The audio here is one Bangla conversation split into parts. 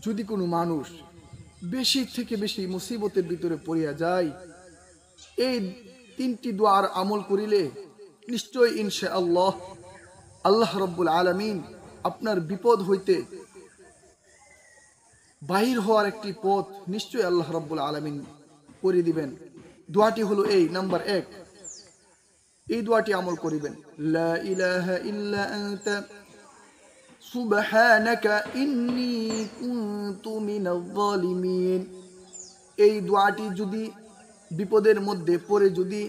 যদি কোনো মানুষ বেশি থেকে বেশি মুসিবতের ভিতরে পড়িয়া যায়, এই তিনটি দোয়ার আমল করিলে নিশ্চয় ইনশাআল্লাহ আল্লাহ রাব্বুল আলামিন আপনার বিপদ হইতে বাহির হওয়ার একটি পথ নিশ্চয় আল্লাহ রাব্বুল আলামিন করে দিবেন। দোয়াটি হলো এই, নাম্বার 1, এই দোয়াটি আমল করিবেন, লা ইলাহা ইল্লা আনতা সুবহানাকা ইন্নী কুনতু মিনাজ জালিমিন। এই দোয়াটি যদি বিপদের মধ্যে পড়ে যদি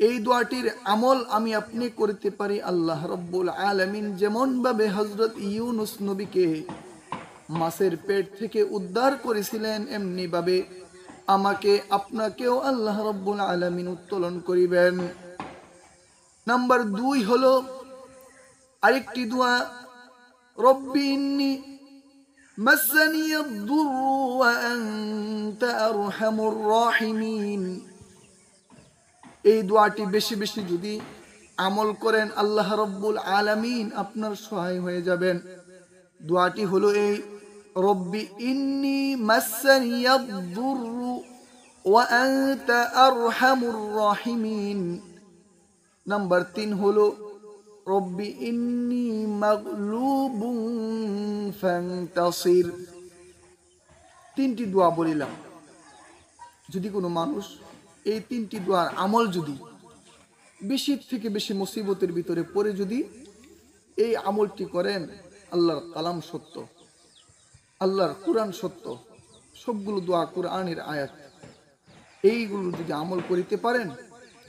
এই দোয়াটির আমল আমি আপনি করতে পারি, আল্লাহ রাব্বুল আলামিন যেমন ভাবে হযরত ইউনূস নবীকে মাছের পেট থেকে উদ্ধার করেছিলেন, এমনি ভাবে আমাকে আপনাকেও আল্লাহ রাব্বুল আলামিন উত্তোলন করিবেন। নাম্বার 2 হলো আরেকটি দোয়া, রব্বি ইন্নী মাসানিয়াদ দুররু ওয়া আনতা আরহামুর রাহিমিন। এই দোয়াটি বেশি বেশি যদি আমল করেন আল্লাহ রাব্বুল আলামিন আপনার সহায় হয়ে যাবেন। দোয়াটি হলো এই, রব্বি ইন্নী মাসানিয়াদ দুররু ওয়া আনতা আরহামুর রাহিমিন। নাম্বার 3 হলো রব্বি ইন্নী মাগলুবুন ফান্তাসির। 3টি দোয়া বলিলাম। যদি কোনো মানুষ এই 3টি দোয়ার আমল যদি বেশি থেকে বেশি মুসিবতের ভিতরে পড়ে যদি এই আমলটি করেন, আল্লাহর কালাম সত্য, আল্লাহর কোরআন সত্য, সবগুলো দোয়া কোরআনের আয়াত, এইগুলো যদি আমল করিতে পারেন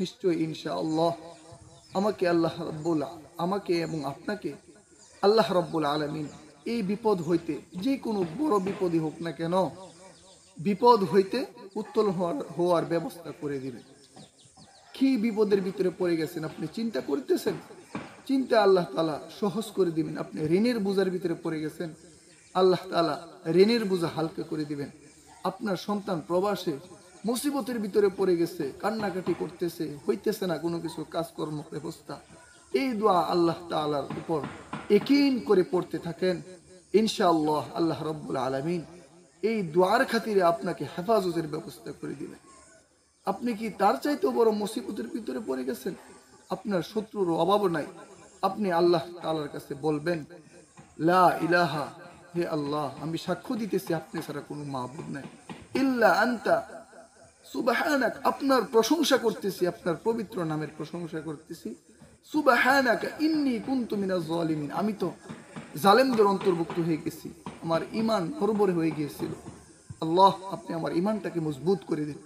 নিশ্চয়ই ইনশাআল্লাহ আমাকে এবং আপনাকে আল্লাহ রাব্বুল আলামিন এই বিপদ হইতে, যে কোনো বড় বিপদই হোক না কেন, বিপদ হইতে উত্তোলন হওয়ার ব্যবস্থা করে দিবেন। কি বিপদের ভিতরে পড়ে গেছেন আপনি চিন্তা করতেছেন, চিন্তা আল্লাহ তাআলা সহজ করে দিবেন। আপনি ঋণের বোঝার ভিতরে পড়ে গেছেন, আল্লাহ তাআলা ঋণের বোঝা হালকা করে দিবেন। আপনার সন্তান প্রবাসে মুসিবতের ভিতরে পড়ে গেছে, কান্নাকাটি করতেছে, হইতেছে না কোনো কিছু কাজকর্ম ব্যবস্থা, এই দোয়া আল্লাহ তাআলার উপর ইয়াকিন করে পড়তে থাকেন, ইনশাআল্লাহ আল্লাহ রাব্বুল আলামিন এই দোয়ার খাতিরে আপনাকে হেফাজতের ব্যবস্থা করে দিবেন। আপনি কি তার চাইতেও বড় মুসিবতের ভিতরে পড়ে গেছেন? আপনার শত্রুর অভাব নাই, আপনি আল্লাহ তাআলার কাছে বলবেন, লা ইলাহা, হে আল্লাহ আমি সাক্ষ্য দিতেছি আপনি ছাড়া কোনো মাবুদ নাই, ইল্লা আনতা সুবহানাক, আপনার প্রশংসা করতেছি, আপনার পবিত্র নামের প্রশংসা করতেছি, সুবহানাকা ইন্নী কুনতু মিনাজ জালিমিন, আমি তো জালেমদের অন্তর্ভুক্ত হয়ে গেছি, আমার ঈমান হরবরে হয়ে গিয়েছিল। আল্লাহ আপনি আমার ঈমানটাকে মজবুত করে দিন।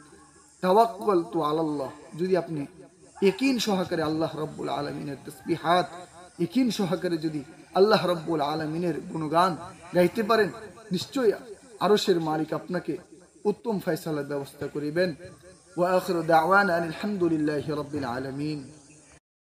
তাওয়াক্কালতু আলাল্লাহ, যদি আপনি ইয়াকিন সহকারে আল্লাহ রাব্বুল আলামিনের তাসবিহাত, ইয়াকিন সহকারে যদি আল্লাহ রাব্বুল আলামিনের গুণগান গাইতে পারেন, নিশ্চয়ই আরশের মালিক আপনাকে উত্তম ফয়সালার ব্যবস্থা করিবেন। ওয়া আখিরু দাওয়ানা আলহামদুলিল্লাহি রাব্বিল আলামিন।